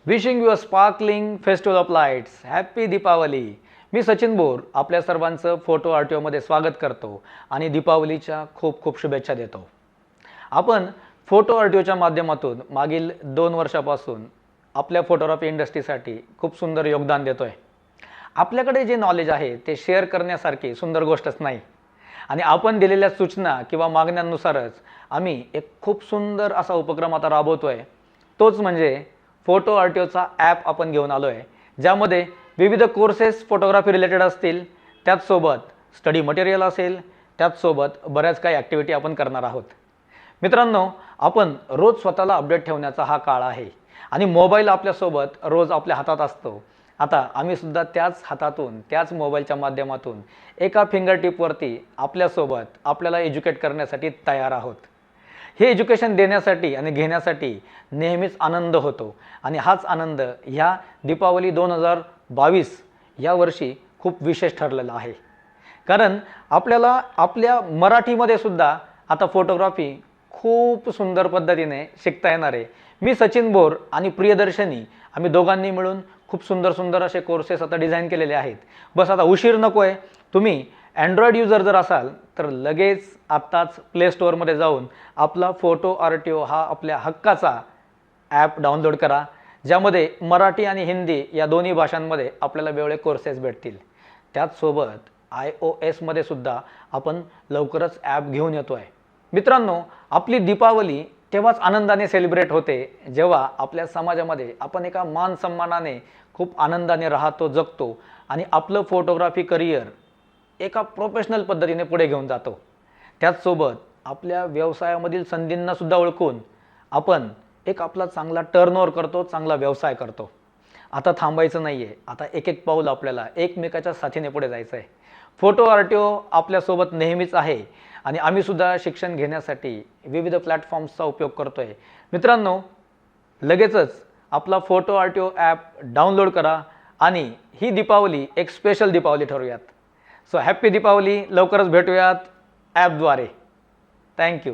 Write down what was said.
Wishing you a sparkling festival of lights. Happy Deepavali. मी सचिन बोर आपल्या सर्वांचं फोटो आर्टिओमध्ये स्वागत करतो आणि दीपावलीच्या खूप खूप शुभेच्छा देतो. आपण फोटो आर्टिओच्या माध्यमातून मागील 2 वर्षापासून आपल्या फोटोग्राफी इंडस्ट्रीसाठी खूप सुंदर योगदान देतोय. आपल्याकडे जे नॉलेज आहे ते शेअर करण्यासारखी सुंदर गोष्टच नाही आणि आपण दिलेल्या सूचना किंवा मागण्यांनुसारच आम्ही एक खूप सुंदर असा उपक्रम आता राबवतोय. तोच म्हणजे फोटो आर्टिओचा ॲप आपण घेऊन आलो आहे, ज्यामध्ये विविध कोर्सेस फोटोग्राफी रिलेटेड असतील, त्याचसोबत स्टडी मटेरियल असेल, त्याचसोबत बऱ्याच काही ॲक्टिव्हिटी आपण करणार आहोत. मित्रांनो, आपण रोज स्वतःला अपडेट ठेवण्याचा हा काळ आहे आणि मोबाईल आपल्यासोबत रोज आपल्या हातात असतो. आता आम्ही सुद्धा त्याच हातातून त्याच मोबाईलच्या माध्यमातून एका फिंगरटिपवरती आपल्यासोबत आपल्याला एज्युकेट करण्यासाठी तयार आहोत. हे एज्युकेशन देण्यासाठी आणि घेण्यासाठी नेहमीच आनंद होतो आणि हाच आनंद ह्या दीपावली 2022 या वर्षी खूप विशेष ठरलेला आहे. कारण आपल्याला आपल्या मराठीमध्ये सुद्धा आता फोटोग्राफी खूप सुंदर पद्धतीने शिकता येणार आहे. मी सचिन बोर आणि प्रियदर्शनी आम्ही दोघांनी मिळून खूप सुंदर सुंदर असे कोर्सेस आता डिझाईन केलेले आहेत. बस आता उशीर नको आहे. तुम्ही अँड्रॉइड युजर जर असाल तर लगेच आत्ताच प्ले स्टोअरमध्ये जाऊन आपला फोटो आर्टिओ हा आपल्या हक्काचा ॲप डाउनलोड करा, ज्यामध्ये मराठी आणि हिंदी या दोन्ही भाषांमध्ये आपल्याला वेगवेगळे कोर्सेस भेटतील. त्याचसोबत iOSमध्ये सुद्धा आपण लवकरच ॲप घेऊन येतो आहे. मित्रांनो, आपली दीपावली तेव्हाच आनंदाने सेलिब्रेट होते जेव्हा आपल्या समाजामध्ये आपण एका मान सन्मानाने खूप आनंदाने राहतो, जगतो आणि आपलं फोटोग्राफी करिअर एका प्रोफेशनल पद्धतीने पुढे घेऊन जातो. त्याचसोबत आपल्या व्यवसायामधील संधींना सुद्धा ओळखून आपण एक आपला चांगला टर्नओव्हर करतो, चांगला व्यवसाय करतो. आता थांबायचं नाही आहे. आता एक एक पाऊल आपल्याला एकमेकाच्या साथीने पुढे जायचं आहे. फोटो आर्टिओ आपल्यासोबत नेहमीच आहे आणि आम्ही सुद्धा शिक्षण घेण्यासाठी विविध प्लॅटफॉर्म्सचा उपयोग करतो आहे. मित्रांनो, लगेचच आपला फोटो आर्टिओ ॲप डाउनलोड करा आणि ही दीपावली एक स्पेशल दीपावली ठरूयात. So happy Deepavali. लवकरच भेटूयात ॲपद्वारे. थँक्यू.